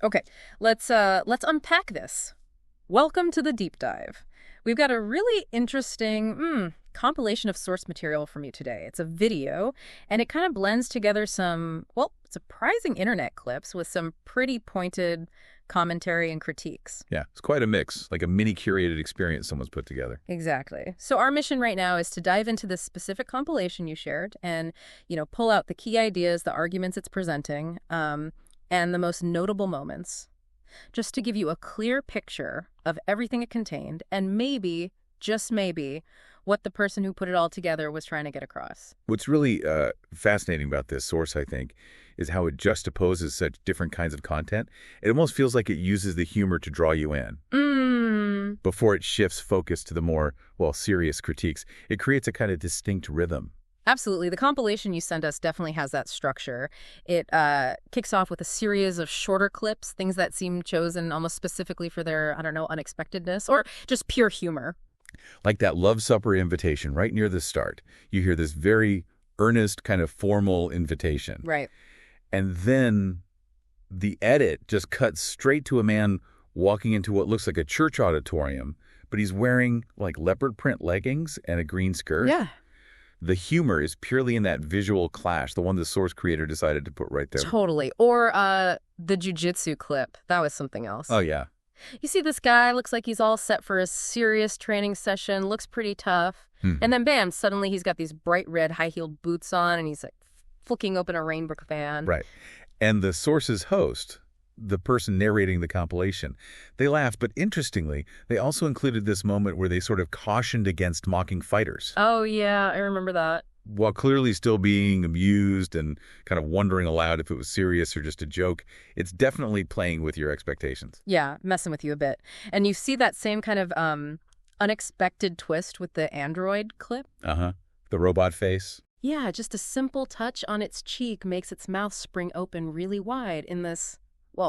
Okay, let's unpack this. Welcome to the deep dive. We've got a really interesting compilation of source material from you today. It's a video, and it kind of blends together some, well, surprising internet clips with some pretty pointed commentary and critiques. Yeah, it's quite a mix, like a mini curated experience someone's put together. Exactly. So our mission right now is to dive into this specific compilation you shared and, pull out the key ideas, the arguments it's presenting, and the most notable moments, just to give you a clear picture of everything it contained and maybe, just maybe, what the person who put it all together was trying to get across. What's really fascinating about this source, I think, is how it juxtaposes such different kinds of content. It almost feels like it uses the humor to draw you in. Before it shifts focus to the more, serious critiques. It creates a kind of distinct rhythm. Absolutely. The compilation you sent us definitely has that structure. It kicks off with a series of shorter clips, things that seem chosen almost specifically for their, unexpectedness or just pure humor. Like that Love Supper invitation right near the start. You hear this very earnest, kind of formal invitation. Right. And then the edit just cuts straight to a man walking into what looks like a church auditorium, but he's wearing like leopard print leggings and a green skirt. Yeah. The humor is purely in that visual clash, the one the source creator decided to put right there. Totally. Or the jiu-jitsu clip. That was something else. Oh, yeah. You see this guy, looks like he's all set for a serious training session, looks pretty tough. And then, bam, suddenly he's got these bright red high-heeled boots on, and he's like flicking open a rainbow fan. Right. And the source's host, the person narrating the compilation, they laughed, but interestingly, they also included this moment where they sort of cautioned against mocking fighters. Oh, yeah, I remember that. While clearly still being amused and kind of wondering aloud if it was serious or just a joke, it's definitely playing with your expectations. Yeah, messing with you a bit. And you see that same kind of unexpected twist with the android clip. Uh-huh. The robot face. Yeah, just a simple touch on its cheek makes its mouth spring open really wide in this,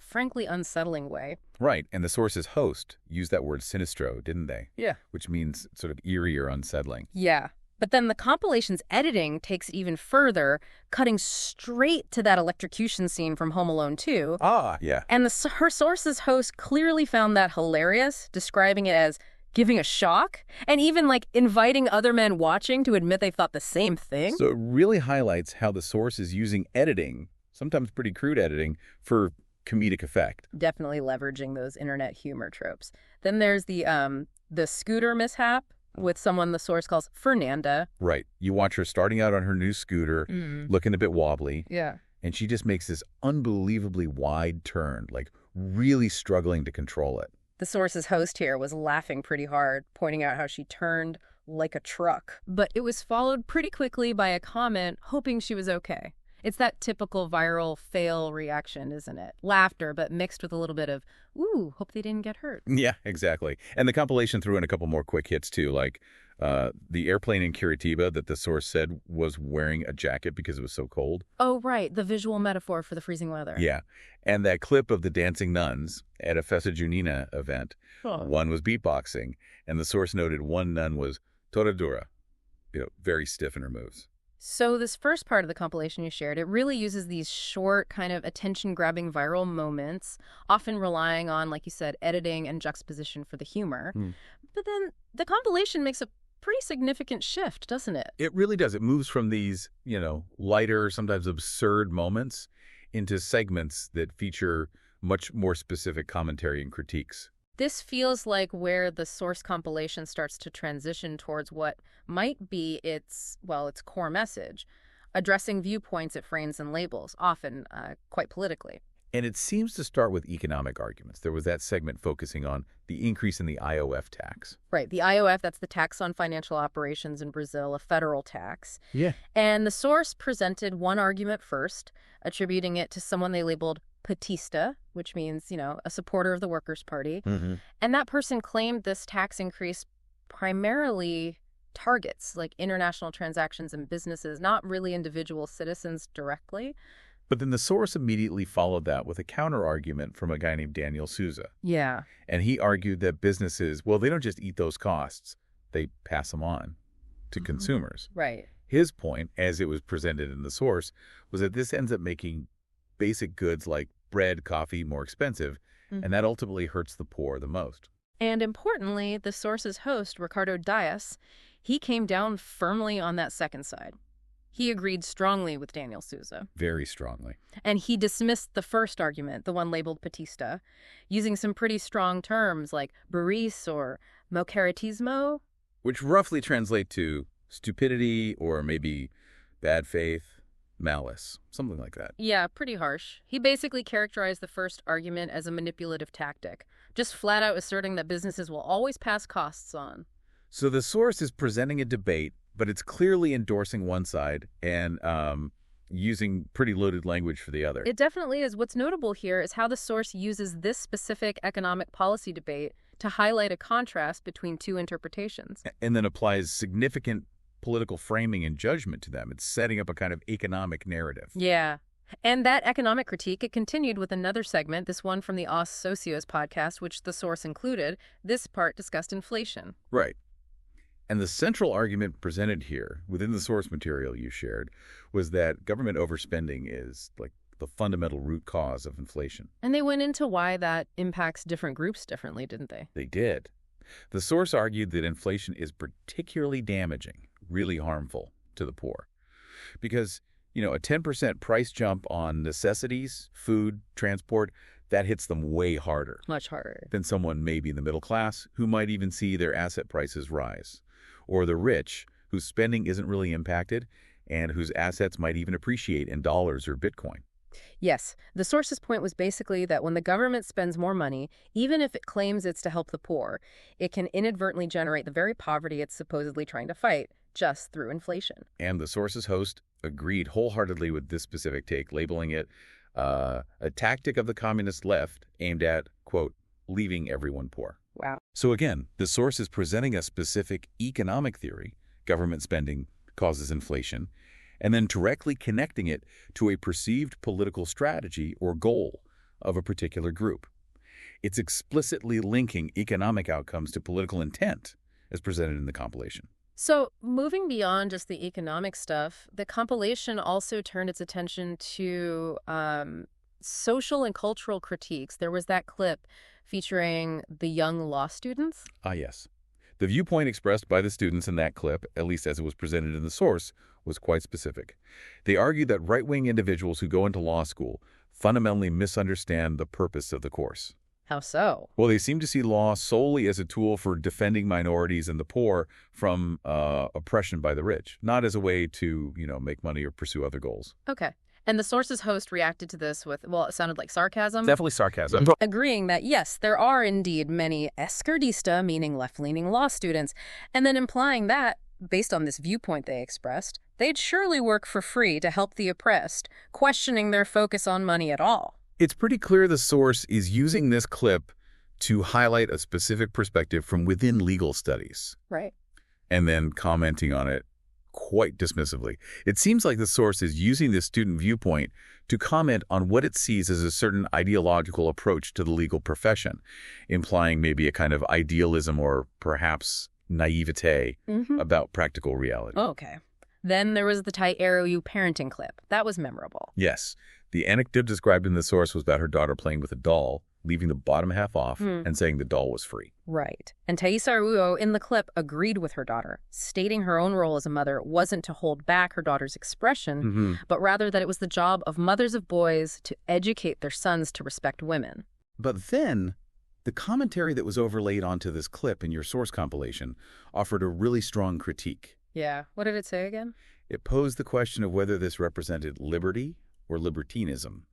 frankly unsettling way. Right, and the source's host used that word sinistro, didn't they? Yeah. Which means sort of eerie or unsettling. Yeah. But then the compilation's editing takes it even further, cutting straight to that electrocution scene from Home Alone 2. Ah, yeah. And her source's host clearly found that hilarious, describing it as giving a shock, and even inviting other men watching to admit they thought the same thing. So it really highlights how the source is using editing, sometimes pretty crude editing, for comedic effect. Definitely leveraging those internet humor tropes. Then there's the scooter mishap with someone the source calls Fernanda. Right. You watch her starting out on her new scooter, looking a bit wobbly. Yeah. And she just makes this unbelievably wide turn, really struggling to control it. The source's host here was laughing pretty hard, pointing out how she turned like a truck. But it was followed pretty quickly by a comment hoping she was okay. It's that typical viral fail reaction, isn't it? Laughter, but mixed with a little bit of, ooh, hope they didn't get hurt. Yeah, exactly. And the compilation threw in a couple more quick hits, too, like the airplane in Curitiba that the source said was wearing a jacket because it was so cold. Oh, right. The visual metaphor for the freezing weather. Yeah. And that clip of the dancing nuns at a Festa Junina event. Oh. One was beatboxing, and the source noted one nun was toradura, very stiff in her moves. So this first part of the compilation you shared, it really uses these short, kind of attention-grabbing viral moments, often relying on, like you said, editing and juxtaposition for the humor. But then the compilation makes a pretty significant shift, doesn't it? It really does. It moves from these, lighter, sometimes absurd moments into segments that feature much more specific commentary and critiques. This feels like where the source compilation starts to transition towards what might be its core message, addressing viewpoints it frames and labels, often quite politically. And it seems to start with economic arguments. There was that segment focusing on the increase in the IOF tax. Right. The IOF, that's the tax on financial operations in Brazil, a federal tax. Yeah. And the source presented one argument first, attributing it to someone they labeled petista, which means, a supporter of the Workers' Party. And that person claimed this tax increase primarily targets, like international transactions and businesses, not really individual citizens directly. But then the source immediately followed that with a counter-argument from a guy named Daniel Souza. Yeah. And he argued that businesses, they don't just eat those costs, they pass them on to consumers. Right. His point, as it was presented in the source, was that this ends up making basic goods like bread, coffee more expensive, and that ultimately hurts the poor the most. And importantly, the source's host, Ricardo Dias, he came down firmly on that second side. He agreed strongly with Daniel Souza. Very strongly. And he dismissed the first argument, the one labeled patista, using some pretty strong terms like baris or mocaratismo. Which roughly translate to stupidity or maybe bad faith, malice, something like that. Yeah, pretty harsh. He basically characterized the first argument as a manipulative tactic, just flat out asserting that businesses will always pass costs on. So the source is presenting a debate, but it's clearly endorsing one side and using pretty loaded language for the other. It definitely is. What's notable here is how the source uses this specific economic policy debate to highlight a contrast between two interpretations. And then applies significant political framing and judgment to them. It's setting up a kind of economic narrative. Yeah. And that economic critique, it continued with another segment, this one from the Os Socios podcast, which the source included. This part discussed inflation. Right. And the central argument presented here, within the source material you shared, was that government overspending is like the fundamental root cause of inflation. And they went into why that impacts different groups differently, didn't they? They did. The source argued that inflation is particularly damaging, really harmful to the poor. Because, a 10% price jump on necessities, food, transport, that hits them way harder. Much harder. Than someone maybe in the middle class who might even see their asset prices rise. Or the rich, whose spending isn't really impacted and whose assets might even appreciate in dollars or Bitcoin. Yes. The source's point was basically that when the government spends more money, even if it claims it's to help the poor, it can inadvertently generate the very poverty it's supposedly trying to fight just through inflation. And the source's host agreed wholeheartedly with this specific take, labeling it a tactic of the communist left aimed at, quote, leaving everyone poor. Wow. So again, the source is presenting a specific economic theory, government spending causes inflation, and then directly connecting it to a perceived political strategy or goal of a particular group. It's explicitly linking economic outcomes to political intent, as presented in the compilation. So moving beyond just the economic stuff, the compilation also turned its attention to social and cultural critiques. There was that clip featuring the young law students. Ah, yes. The viewpoint expressed by the students in that clip, at least as it was presented in the source, was quite specific. They argued that right-wing individuals who go into law school fundamentally misunderstand the purpose of the course. How so? Well, they seem to see law solely as a tool for defending minorities and the poor from oppression by the rich, not as a way to, make money or pursue other goals. Okay. And the source's host reacted to this with, well, it sounded like sarcasm. Definitely sarcasm. Agreeing that, yes, there are indeed many esquerdista, meaning left-leaning law students, and then implying that, based on this viewpoint they expressed, they'd surely work for free to help the oppressed, questioning their focus on money at all. It's pretty clear the source is using this clip to highlight a specific perspective from within legal studies. Right. And then commenting on it quite dismissively. It seems like the source is using this student viewpoint to comment on what it sees as a certain ideological approach to the legal profession, implying maybe a kind of idealism or perhaps naivete about practical reality. Okay. Then there was the Taís Araújo parenting clip. That was memorable. Yes. The anecdote described in the source was about her daughter playing with a doll, leaving the bottom half off and saying the doll was free. Right. And Taís Araújo in the clip agreed with her daughter, stating her own role as a mother wasn't to hold back her daughter's expression, but rather that it was the job of mothers of boys to educate their sons to respect women. But then, the commentary that was overlaid onto this clip in your source compilation offered a really strong critique. Yeah. What did it say again? It posed the question of whether this represented liberty or libertinism.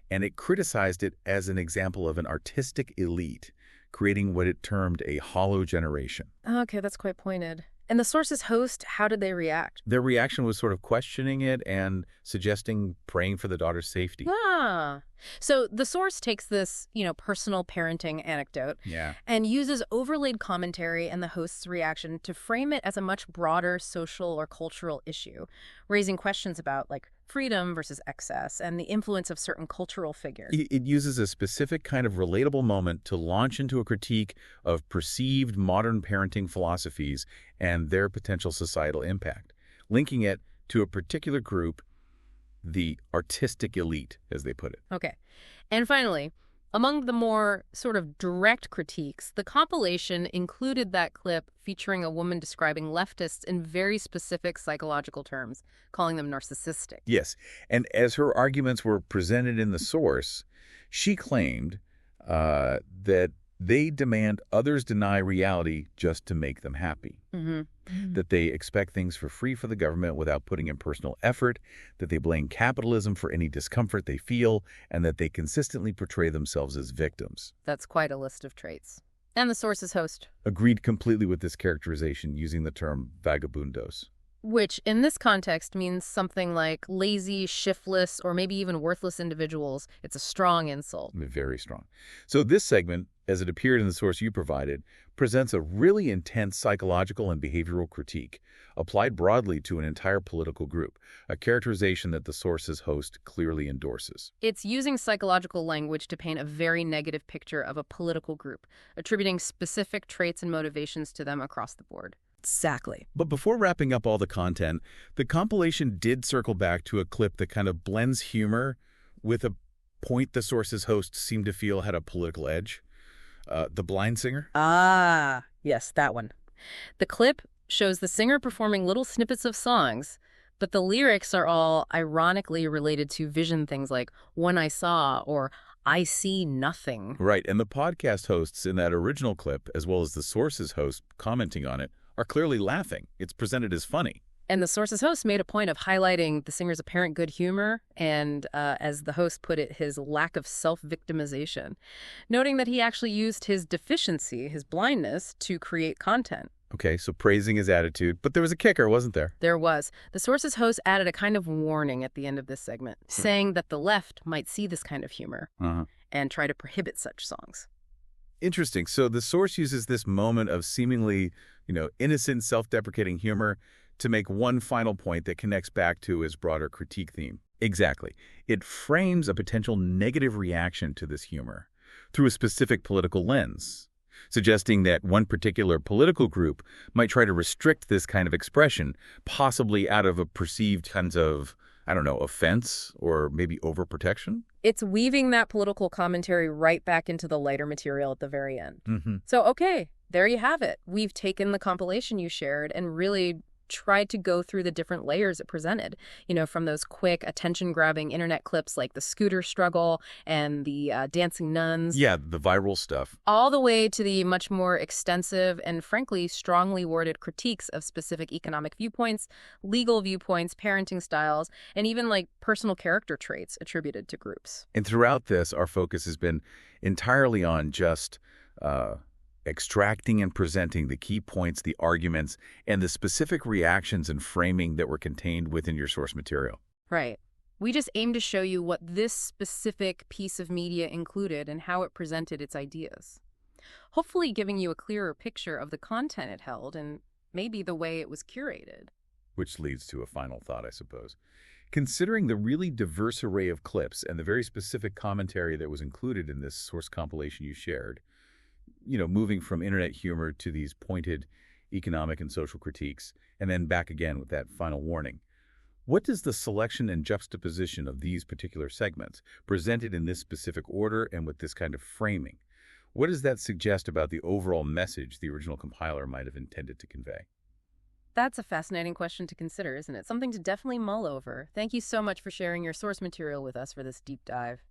And it criticized it as an example of an artistic elite, creating what it termed a hollow generation. Okay, that's quite pointed. And the source's host, how did they react? Their reaction was sort of questioning it and suggesting praying for the daughter's safety. Ah. So the source takes this, personal parenting anecdote and uses overlaid commentary and the host's reaction to frame it as a much broader social or cultural issue, raising questions about, freedom versus excess and the influence of certain cultural figures. It uses a specific kind of relatable moment to launch into a critique of perceived modern parenting philosophies and their potential societal impact, linking it to a particular group, the artistic elite, as they put it. Okay. And finally, among the more sort of direct critiques, the compilation included that clip featuring a woman describing leftists in very specific psychological terms, calling them narcissistic. Yes, and as her arguments were presented in the source, she claimed that they demand others deny reality just to make them happy. That they expect things for free for the government without putting in personal effort, that they blame capitalism for any discomfort they feel, and that they consistently portray themselves as victims. That's quite a list of traits. And the source's host, Agreed completely with this characterization using the term vagabundos. which in this context means something like lazy, shiftless, or maybe even worthless individuals. It's a strong insult. Very strong. So this segment, as it appeared in the source you provided, presents a really intense psychological and behavioral critique applied broadly to an entire political group, a characterization that the source's host clearly endorses. It's using psychological language to paint a very negative picture of a political group, attributing specific traits and motivations to them across the board. Exactly. But before wrapping up all the content, the compilation did circle back to a clip that kind of blends humor with a point the source's host seemed to feel had a political edge. The blind singer? Ah, yes, that one. The clip shows the singer performing little snippets of songs, but the lyrics are all ironically related to vision things like "when I saw" or "I see nothing." Right, and the podcast hosts in that original clip, as well as the source's host commenting on it, are clearly laughing. It's presented as funny. And the source's host made a point of highlighting the singer's apparent good humor and, as the host put it, his lack of self-victimization, noting that he actually used his deficiency, his blindness, to create content. Okay, so praising his attitude, but there was a kicker, wasn't there? There was. The source's host added a kind of warning at the end of this segment, saying that the left might see this kind of humor and try to prohibit such songs. Interesting. So the source uses this moment of seemingly, innocent, self-deprecating humor to make one final point that connects back to his broader critique theme. Exactly. It frames a potential negative reaction to this humor through a specific political lens, suggesting that one particular political group might try to restrict this kind of expression, possibly out of a perceived kind of, offense or maybe overprotection. It's weaving that political commentary right back into the lighter material at the very end. So, okay, there you have it. We've taken the compilation you shared and really tried to go through the different layers it presented, from those quick attention-grabbing internet clips like the scooter struggle and the dancing nuns. Yeah, the viral stuff. All the way to the much more extensive and frankly strongly worded critiques of specific economic viewpoints, legal viewpoints, parenting styles, and even like personal character traits attributed to groups. And throughout this, our focus has been entirely on just extracting and presenting the key points, the arguments, and the specific reactions and framing that were contained within your source material. Right. We just aim to show you what this specific piece of media included and how it presented its ideas. Hopefully giving you a clearer picture of the content it held and maybe the way it was curated. Which leads to a final thought, I suppose. Considering the really diverse array of clips and the very specific commentary that was included in this source compilation you shared, moving from internet humor to these pointed economic and social critiques, and then back again with that final warning. What does the selection and juxtaposition of these particular segments, presented in this specific order and with this kind of framing, what does that suggest about the overall message the original compiler might have intended to convey? That's a fascinating question to consider, isn't it? Something to definitely mull over. Thank you so much for sharing your source material with us for this deep dive.